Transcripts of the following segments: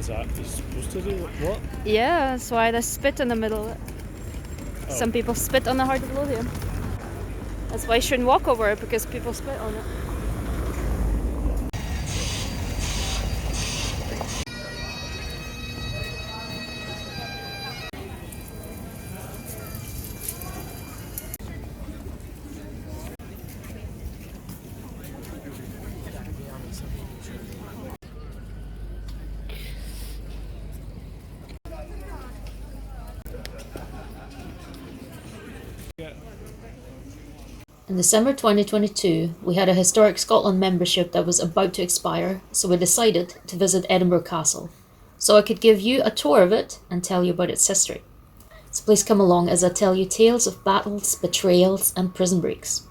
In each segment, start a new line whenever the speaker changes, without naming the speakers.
Is that you're supposed to do? What?
Yeah, that's why there's spit in the middle. Some people spit on the heart of Lothian. That's why you shouldn't walk over it, because people spit on it.
In December 2022, we had a Historic Scotland membership that was about to expire, so we decided to visit Edinburgh Castle, so I could give you a tour of it and tell you about its history. So please come along as I tell you tales of battles, betrayals, and prison breaks.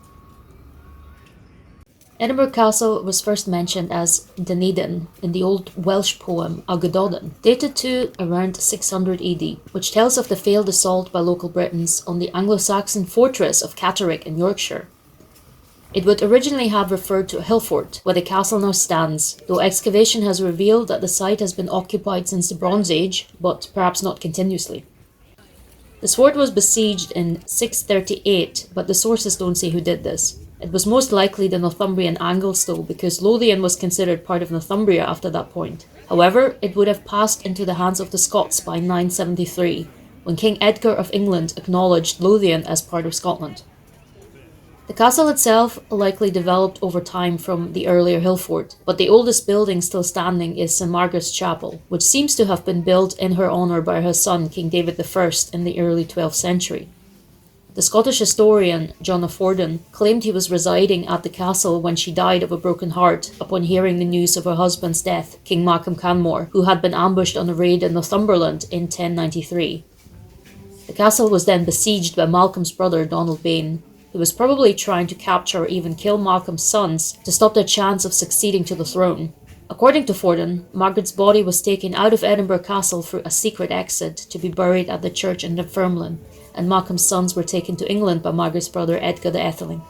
Edinburgh Castle was first mentioned as Dunedin in the old Welsh poem Agudoddin, dated to around 600 AD, which tells of the failed assault by local Britons on the Anglo-Saxon fortress of Catterick in Yorkshire. It would originally have referred to a hill fort, where the castle now stands, though excavation has revealed that the site has been occupied since the Bronze Age, but perhaps not continuously. The fort was besieged in 638, but the sources don't say who did this. It was most likely the Northumbrian Angles though, because Lothian was considered part of Northumbria after that point. However, it would have passed into the hands of the Scots by 973, when King Edgar of England acknowledged Lothian as part of Scotland. The castle itself likely developed over time from the earlier hill fort, but the oldest building still standing is St Margaret's Chapel, which seems to have been built in her honour by her son King David I in the early 12th century. The Scottish historian John of Fordun claimed he was residing at the castle when she died of a broken heart upon hearing the news of her husband's death, King Malcolm Canmore, who had been ambushed on a raid in Northumberland in 1093. The castle was then besieged by Malcolm's brother Donald Bane, who was probably trying to capture or even kill Malcolm's sons to stop their chance of succeeding to the throne. According to Fordun, Margaret's body was taken out of Edinburgh Castle through a secret exit to be buried at the church in Dunfermline, and Malcolm's sons were taken to England by Margaret's brother Edgar the Atheling.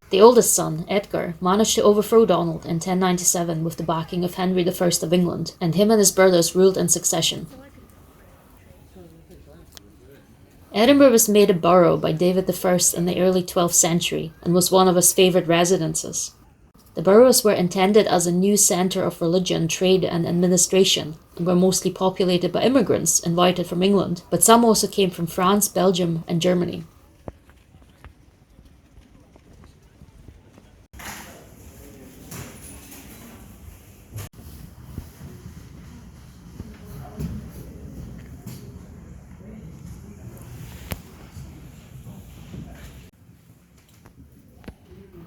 The oldest son, Edgar, managed to overthrow Donald in 1097 with the backing of Henry I of England, and him and his brothers ruled in succession. Edinburgh was made a borough by David I in the early 12th century and was one of his favourite residences. The boroughs were intended as a new centre of religion, trade and administration, and were mostly populated by immigrants invited from England, but some also came from France, Belgium and Germany.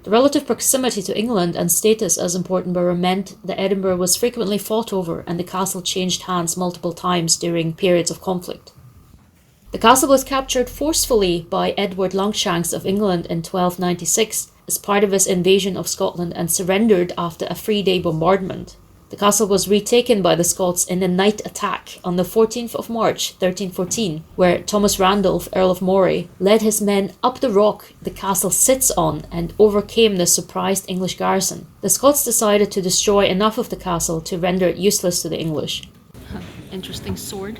The relative proximity to England and status as important borough meant that Edinburgh was frequently fought over and the castle changed hands multiple times during periods of conflict. The castle was captured forcefully by Edward Longshanks of England in 1296 as part of his invasion of Scotland and surrendered after a 3-day bombardment. The castle was retaken by the Scots in a night attack on the 14th of March 1314, where Thomas Randolph, Earl of Moray, led his men up the rock the castle sits on and overcame the surprised English garrison. The Scots decided to destroy enough of the castle to render it useless to the English.
Interesting sword.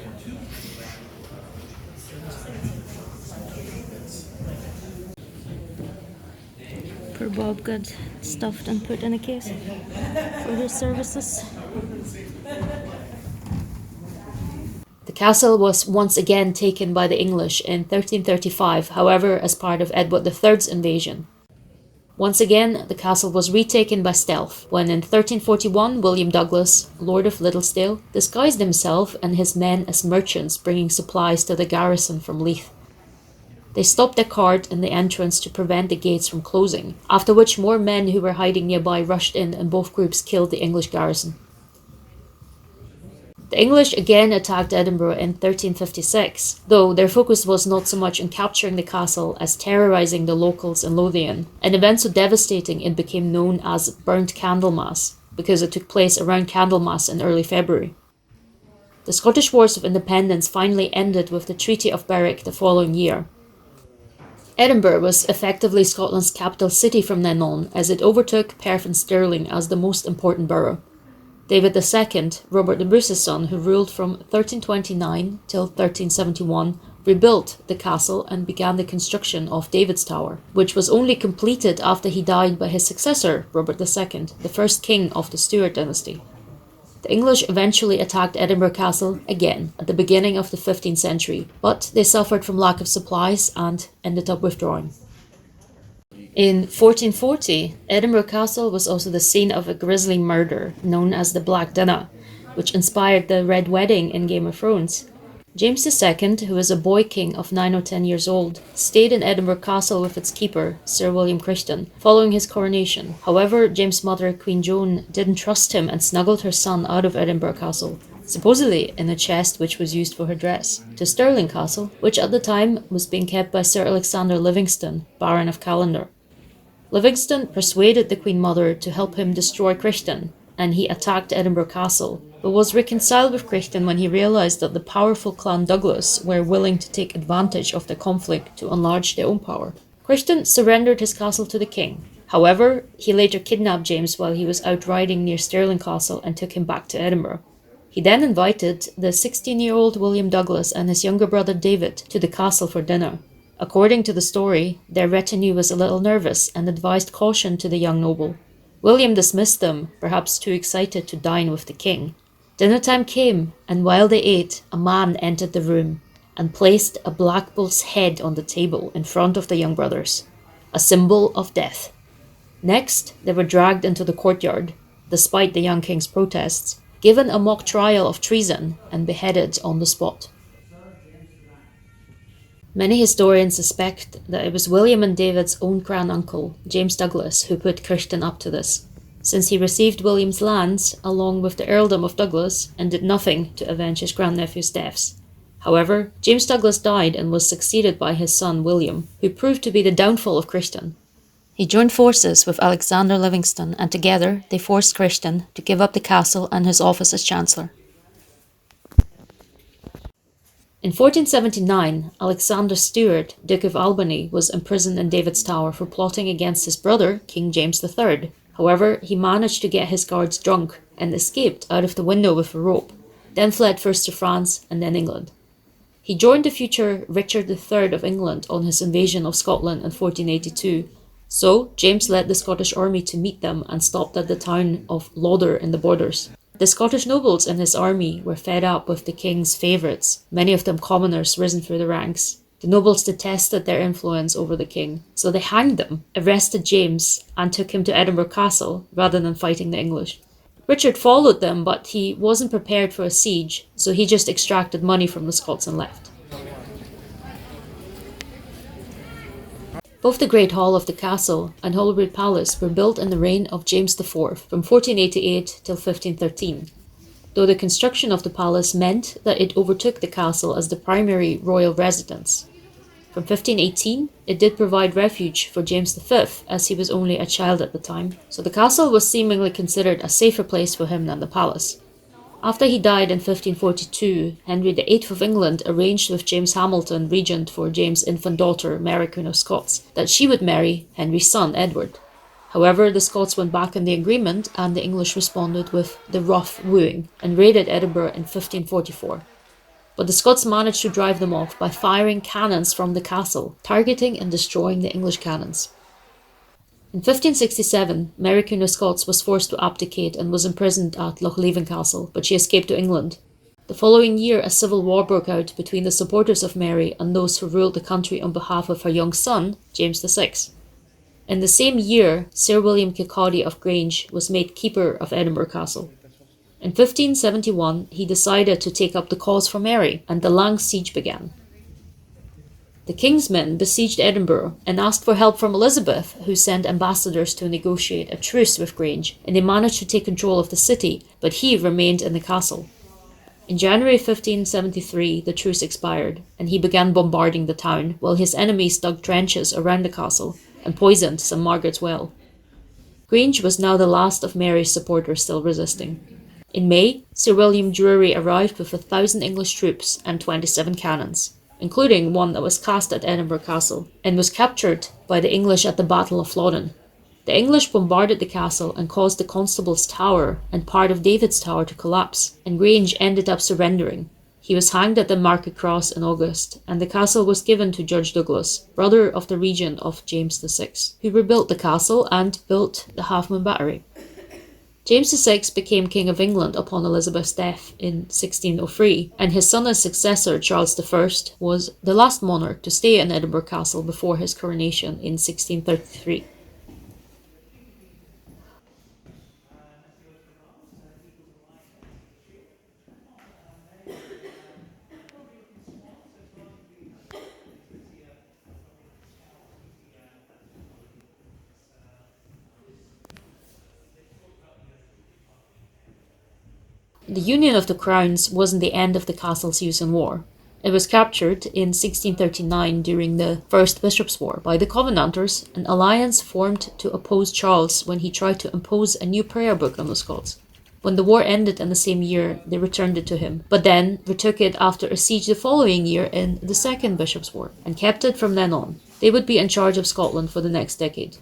Poor Bob got stuffed and put in a case for his services.
The castle was once again taken by the English in 1335, however, as part of Edward III's invasion. Once again, the castle was retaken by stealth, when in 1341 William Douglas, Lord of Liddesdale, disguised himself and his men as merchants bringing supplies to the garrison from Leith. They stopped their cart in the entrance to prevent the gates from closing, after which more men who were hiding nearby rushed in and both groups killed the English garrison. The English again attacked Edinburgh in 1356, though their focus was not so much on capturing the castle as terrorising the locals in Lothian, an event so devastating it became known as Burnt Candlemas, because it took place around Candlemas in early February. The Scottish Wars of Independence finally ended with the Treaty of Berwick the following year. Edinburgh was effectively Scotland's capital city from then on, as it overtook Perth and Stirling as the most important borough. David II, Robert the Bruce's son, who ruled from 1329 till 1371, rebuilt the castle and began the construction of David's Tower, which was only completed after he died by his successor, Robert II, the first king of the Stuart dynasty. The English eventually attacked Edinburgh Castle again at the beginning of the 15th century, but they suffered from lack of supplies and ended up withdrawing. In 1440, Edinburgh Castle was also the scene of a grisly murder known as the Black Dinner, which inspired the Red Wedding in Game of Thrones. James II, who was a boy king of 9 or 10 years old, stayed in Edinburgh Castle with its keeper, Sir William Crichton, following his coronation. However, James' mother, Queen Joan, didn't trust him and snuggled her son out of Edinburgh Castle, supposedly in a chest which was used for her dress, to Stirling Castle, which at the time was being kept by Sir Alexander Livingston, Baron of Callander. Livingston persuaded the Queen Mother to help him destroy Crichton, and he attacked Edinburgh Castle, but was reconciled with Crichton when he realised that the powerful Clan Douglas were willing to take advantage of the conflict to enlarge their own power. Crichton surrendered his castle to the king. However, he later kidnapped James while he was out riding near Stirling Castle and took him back to Edinburgh. He then invited the 16-year-old William Douglas and his younger brother David to the castle for dinner. According to the story, their retinue was a little nervous and advised caution to the young noble. William dismissed them, perhaps too excited to dine with the king. Dinner time came, and while they ate, a man entered the room and placed a black bull's head on the table in front of the young brothers, a symbol of death. Next, they were dragged into the courtyard, despite the young king's protests, given a mock trial of treason, and beheaded on the spot. Many historians suspect that it was William and David's own granduncle, James Douglas, who put Crichton up to this, since he received William's lands along with the earldom of Douglas and did nothing to avenge his grandnephew's deaths. However, James Douglas died and was succeeded by his son William, who proved to be the downfall of Crichton. He joined forces with Alexander Livingston, and together they forced Crichton to give up the castle and his office as Chancellor. In 1479, Alexander Stuart, Duke of Albany, was imprisoned in David's Tower for plotting against his brother, King James III. However, he managed to get his guards drunk and escaped out of the window with a rope, then fled first to France and then England. He joined the future Richard III of England on his invasion of Scotland in 1482, so James led the Scottish army to meet them and stopped at the town of Lauder in the Borders. The Scottish nobles in his army were fed up with the king's favourites, many of them commoners risen through the ranks. The nobles detested their influence over the king, so they hanged them, arrested James, and took him to Edinburgh Castle rather than fighting the English. Richard followed them, but he wasn't prepared for a siege, so he just extracted money from the Scots and left. Both the Great Hall of the castle and Holyrood Palace were built in the reign of James IV from 1488 till 1513, though the construction of the palace meant that it overtook the castle as the primary royal residence. From 1518, it did provide refuge for James V, as he was only a child at the time, so the castle was seemingly considered a safer place for him than the palace. After he died in 1542, Henry VIII of England arranged with James Hamilton, regent for James' infant daughter, Mary Queen of Scots, that she would marry Henry's son, Edward. However, the Scots went back on the agreement, and the English responded with the rough wooing and raided Edinburgh in 1544. But the Scots managed to drive them off by firing cannons from the castle, targeting and destroying the English cannons. In 1567, Mary Queen of Scots was forced to abdicate and was imprisoned at Lochleven Castle, but she escaped to England. The following year, a civil war broke out between the supporters of Mary and those who ruled the country on behalf of her young son, James VI. In the same year, Sir William Kirkcaldy of Grange was made keeper of Edinburgh Castle. In 1571, he decided to take up the cause for Mary, and the Lang siege began. The king's men besieged Edinburgh and asked for help from Elizabeth, who sent ambassadors to negotiate a truce with Grange, and they managed to take control of the city, but he remained in the castle. In January 1573, the truce expired, and he began bombarding the town, while his enemies dug trenches around the castle and poisoned St. Margaret's Well. Grange was now the last of Mary's supporters still resisting. In May, Sir William Drury arrived with 1,000 English troops and 27 cannons. including one that was cast at Edinburgh Castle, and was captured by the English at the Battle of Flodden. The English bombarded the castle and caused the Constable's Tower and part of David's Tower to collapse, and Grange ended up surrendering. He was hanged at the Market Cross in August, and the castle was given to Judge Douglas, brother of the regent of James VI, who rebuilt the castle and built the Half Moon Battery. James VI became King of England upon Elizabeth's death in 1603, and his son and successor Charles I was the last monarch to stay in Edinburgh Castle before his coronation in 1633. The union of the crowns wasn't the end of the castle's use in war. It was captured in 1639 during the First Bishops' War by the Covenanters, an alliance formed to oppose Charles when he tried to impose a new prayer book on the Scots. When the war ended in the same year, they returned it to him, but then retook it after a siege the following year in the Second Bishops' War, and kept it from then on. They would be in charge of Scotland for the next decade.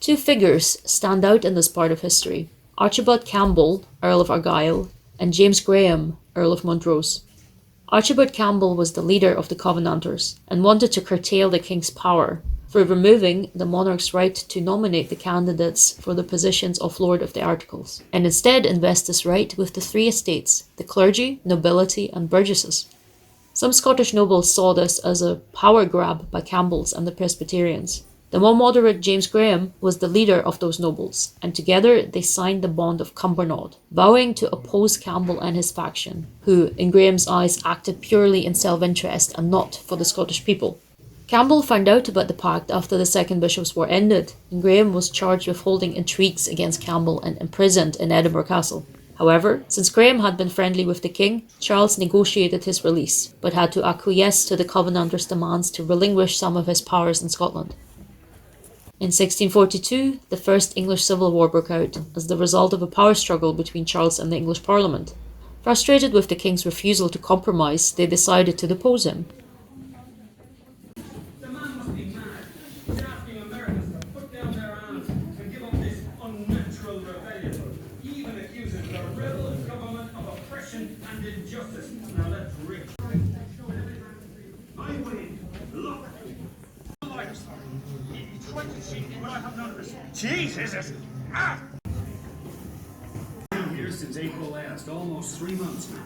Two figures stand out in this part of history: Archibald Campbell, Earl of Argyll, and James Graham, Earl of Montrose. Archibald Campbell was the leader of the Covenanters and wanted to curtail the king's power through removing the monarch's right to nominate the candidates for the positions of Lord of the Articles, and instead invest this right with the three estates: the clergy, nobility, and burgesses. Some Scottish nobles saw this as a power grab by Campbells and the Presbyterians. The more moderate James Graham was the leader of those nobles, and together they signed the Bond of Cumbernauld, vowing to oppose Campbell and his faction, who, in Graham's eyes, acted purely in self-interest and not for the Scottish people. Campbell found out about the pact after the Second Bishops' War ended, and Graham was charged with holding intrigues against Campbell and imprisoned in Edinburgh Castle. However, since Graham had been friendly with the king, Charles negotiated his release, but had to acquiesce to the Covenanters' demands to relinquish some of his powers in Scotland. In 1642, the First English Civil War broke out as the result of a power struggle between Charles and the English Parliament. Frustrated with the king's refusal to compromise, they decided to depose him.
The man must be mad. He's asking Americans to put down their arms and give up this unnatural rebellion. He even accuses the rebel government of oppression and injustice. Now let's rip. I win. Look. Jesus! Ah! I've been here since April last, almost 3 months now.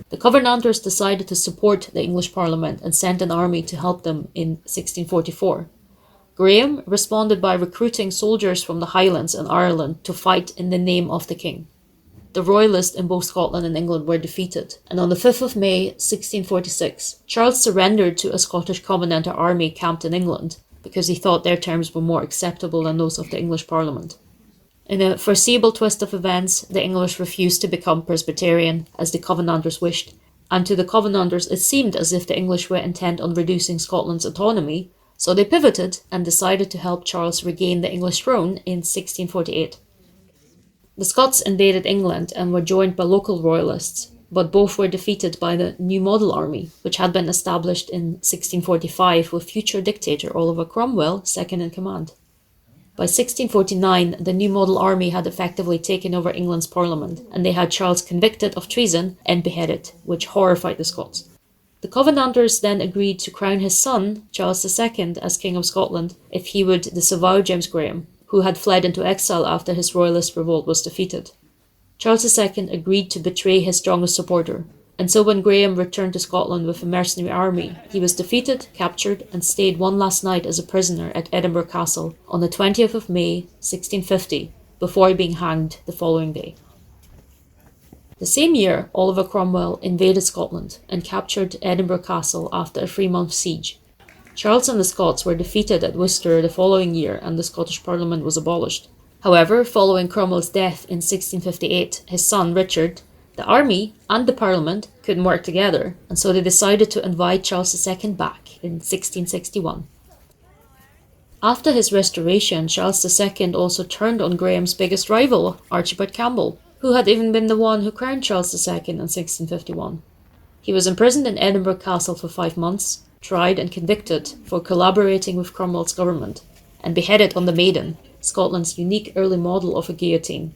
The Covenanters decided to support the English Parliament and sent an army to help them in 1644. Graham responded by recruiting soldiers from the Highlands and Ireland to fight in the name of the king. The Royalists in both Scotland and England were defeated, and on the 5th of May 1646, Charles surrendered to a Scottish Covenanter army camped in England because he thought their terms were more acceptable than those of the English Parliament. In a foreseeable twist of events, the English refused to become Presbyterian, as the Covenanters wished, and to the Covenanters it seemed as if the English were intent on reducing Scotland's autonomy, so they pivoted and decided to help Charles regain the English throne in 1648. The Scots invaded England and were joined by local royalists, but both were defeated by the New Model Army, which had been established in 1645 with future dictator Oliver Cromwell second in command. By 1649, the New Model Army had effectively taken over England's parliament, and they had Charles convicted of treason and beheaded, which horrified the Scots. The Covenanters then agreed to crown his son, Charles II, as King of Scotland if he would disavow James Graham, who had fled into exile after his royalist revolt was defeated. Charles II agreed to betray his strongest supporter, and so when Graham returned to Scotland with a mercenary army, he was defeated, captured, and stayed one last night as a prisoner at Edinburgh Castle on the 20th of May, 1650, before being hanged the following day. The same year, Oliver Cromwell invaded Scotland and captured Edinburgh Castle after a 3-month siege. Charles and the Scots were defeated at Worcester the following year and the Scottish Parliament was abolished. However, following Cromwell's death in 1658, his son Richard, the army and the Parliament couldn't work together, and so they decided to invite Charles II back in 1661. After his restoration, Charles II also turned on Graham's biggest rival, Archibald Campbell, who had even been the one who crowned Charles II in 1651. He was imprisoned in Edinburgh Castle for 5 months, tried and convicted for collaborating with Cromwell's government, and beheaded on the Maiden, Scotland's unique early model of a guillotine.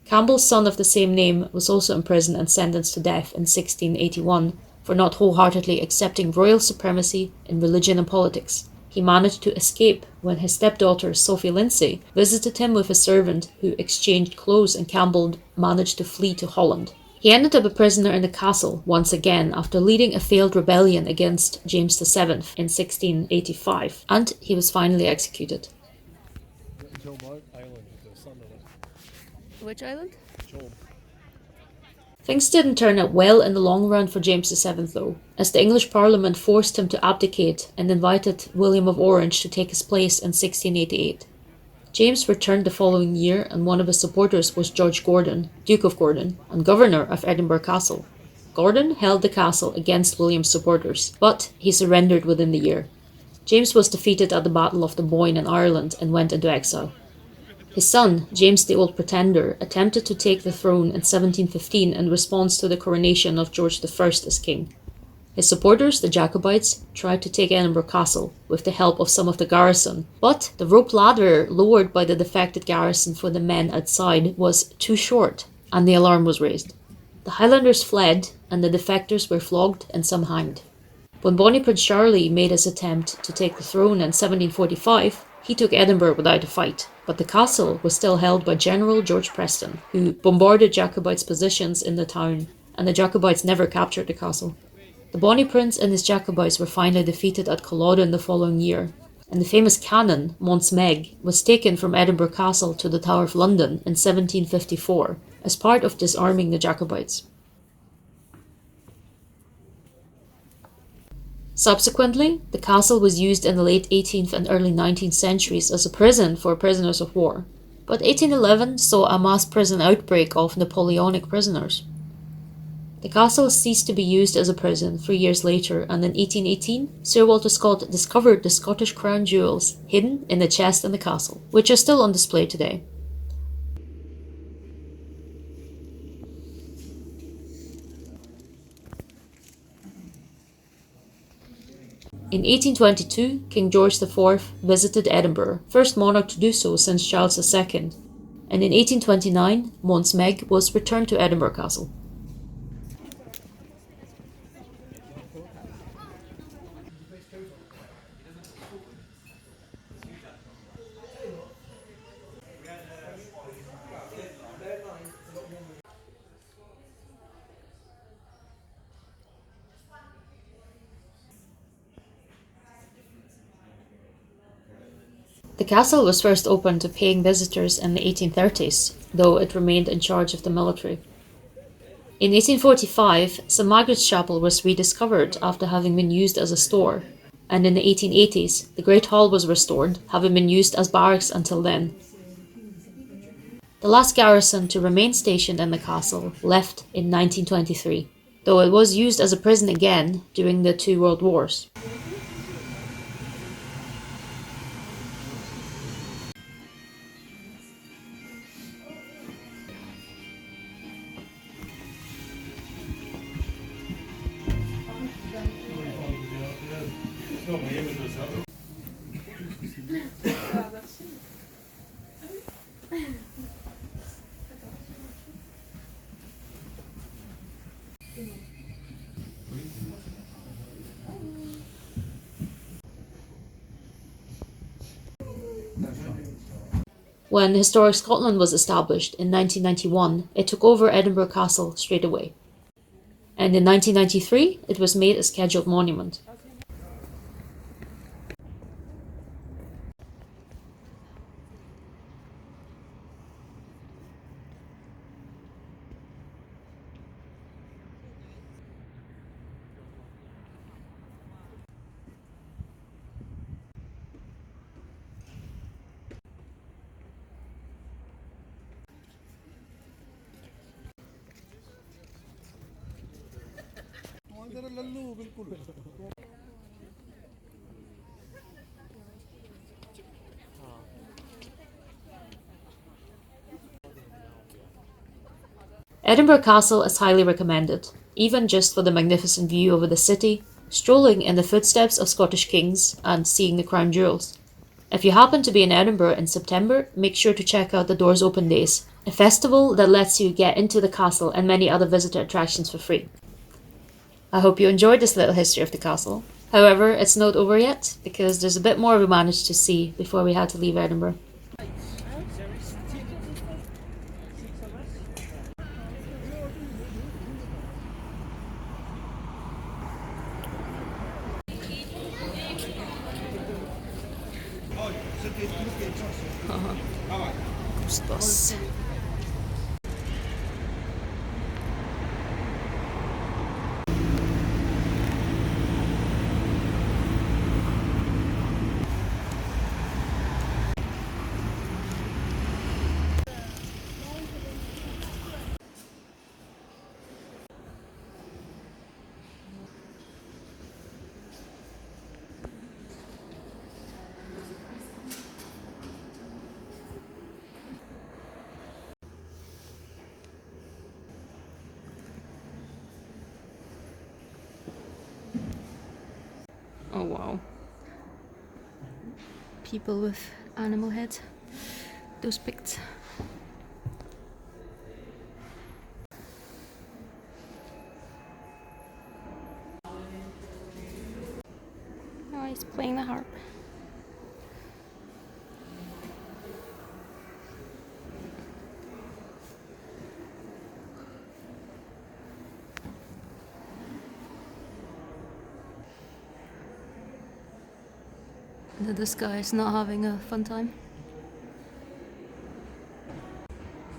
Campbell's son of the same name was also imprisoned and sentenced to death in 1681 for not wholeheartedly accepting royal supremacy in religion and politics. He managed to escape when his stepdaughter Sophie Lindsay visited him with a servant who exchanged clothes, and Campbell managed to flee to Holland. He ended up a prisoner in the castle once again after leading a failed rebellion against James VII in 1685, and he was finally executed.
Job Island with the son of it.
Which island?
Job.
Things didn't turn out well in the long run for James VII though, as the English Parliament forced him to abdicate and invited William of Orange to take his place in 1688. James returned the following year, and one of his supporters was George Gordon, Duke of Gordon, and Governor of Edinburgh Castle. Gordon held the castle against William's supporters, but he surrendered within the year. James was defeated at the Battle of the Boyne in Ireland and went into exile. His son, James the Old Pretender, attempted to take the throne in 1715 in response to the coronation of George I as king. His supporters, the Jacobites, tried to take Edinburgh Castle with the help of some of the garrison, but the rope ladder lowered by the defected garrison for the men outside was too short, and the alarm was raised. The Highlanders fled, and the defectors were flogged and some hanged. When Bonnie Prince Charlie made his attempt to take the throne in 1745, he took Edinburgh without a fight, but the castle was still held by General George Preston, who bombarded Jacobites' positions in the town, and the Jacobites never captured the castle. The Bonnie Prince and his Jacobites were finally defeated at Culloden the following year, and the famous cannon, Mons Meg, was taken from Edinburgh Castle to the Tower of London in 1754 as part of disarming the Jacobites. Subsequently, the castle was used in the late 18th and early 19th centuries as a prison for prisoners of war, but 1811 saw a mass prison outbreak of Napoleonic prisoners. The castle ceased to be used as a prison 3 years later, and in 1818, Sir Walter Scott discovered the Scottish crown jewels hidden in a chest in the castle, which are still on display today. In 1822, King George IV visited Edinburgh, first monarch to do so since Charles II, and in 1829, Mons Meg was returned to Edinburgh Castle. The castle was first opened to paying visitors in the 1830s, though it remained in charge of the military. In 1845, St Margaret's Chapel was rediscovered after having been used as a store, and in the 1880s, the Great Hall was restored, having been used as barracks until then. The last garrison to remain stationed in the castle left in 1923, though it was used as a prison again during the 2 World Wars. When Historic Scotland was established in 1991, it took over Edinburgh Castle straight away. And in 1993, it was made a scheduled monument. Edinburgh Castle is highly recommended, even just for the magnificent view over the city, strolling in the footsteps of Scottish kings, and seeing the crown jewels. If you happen to be in Edinburgh in September, make sure to check out the Doors Open Days, a festival that lets you get into the castle and many other visitor attractions for free. I hope you enjoyed this little history of the castle. However, it's not over yet, because there's a bit more we managed to see before we had to leave Edinburgh. Bus. Oh wow. People with animal heads. Those picked. Oh, he's playing the harp. This guy is not having a fun time.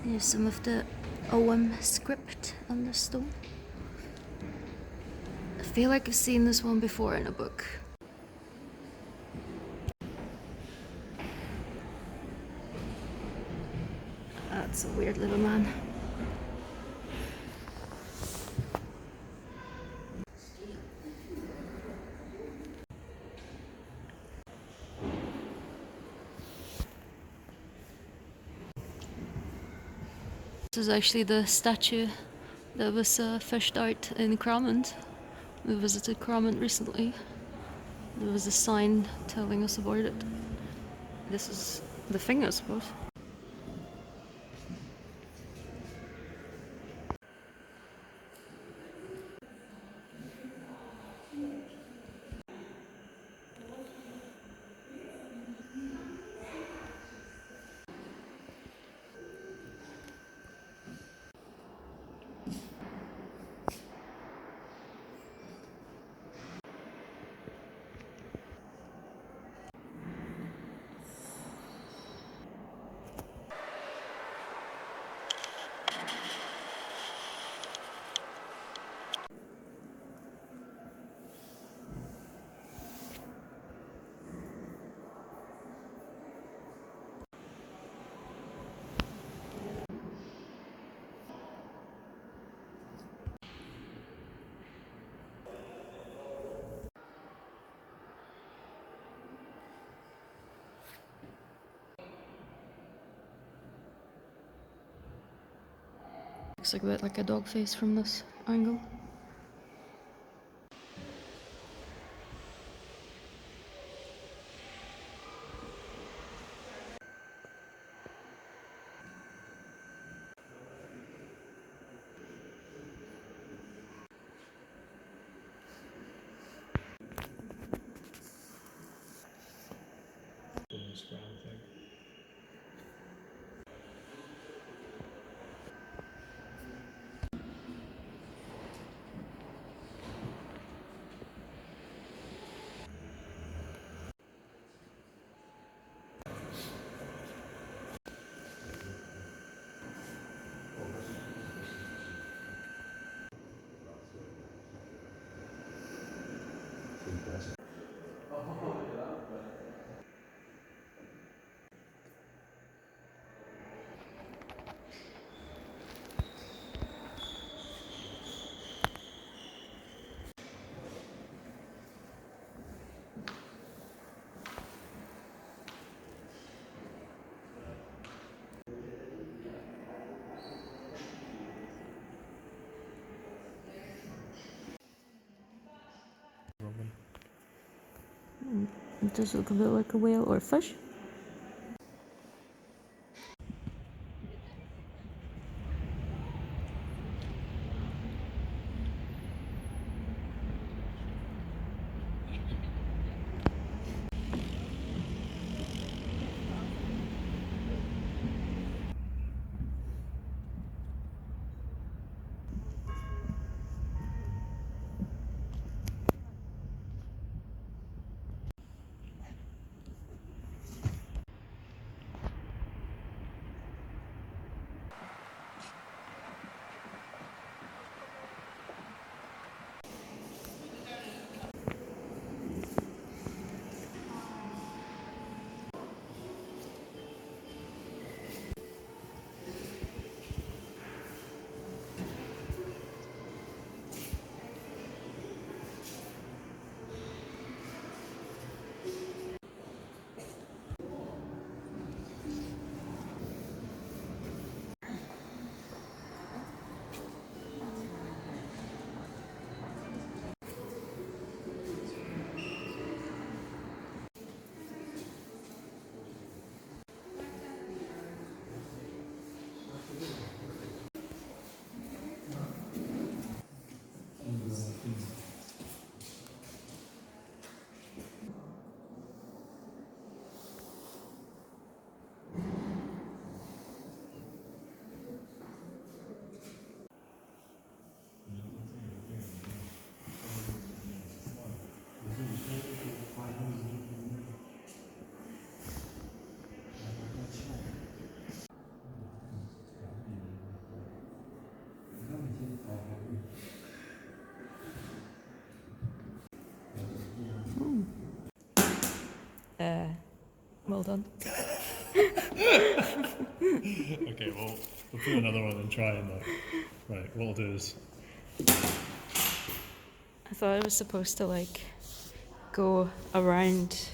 Here's some of the OM script on the stone. I feel like I've seen this one before in a book. That's a weird little man. This is actually the statue that was fished out in Cramond. We visited Cramond recently. There was a sign telling us about it. This is the thing, I suppose. Looks like a bit like a dog face from this angle.
This brown thing. something.
It does look a bit like a whale or a fish. Well done.
Okay, well, we'll put another one and try and right, what we'll do is
I thought I was supposed to like go around.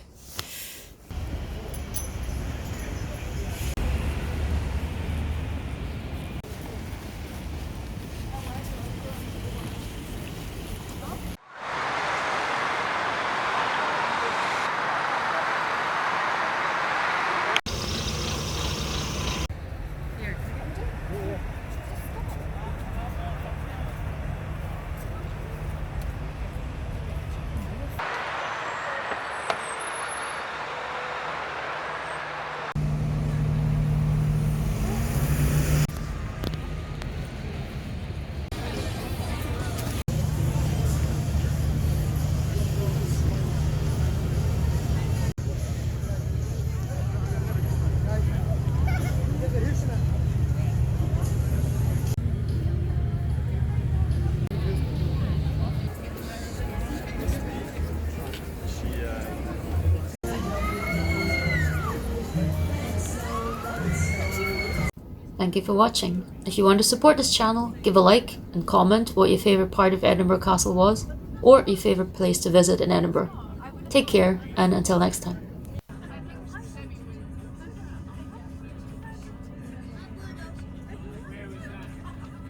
Thank you for watching. If you want to support this channel, give a like and comment what your favourite part of Edinburgh Castle was, or your favourite place to visit in Edinburgh. Take care, and until next time.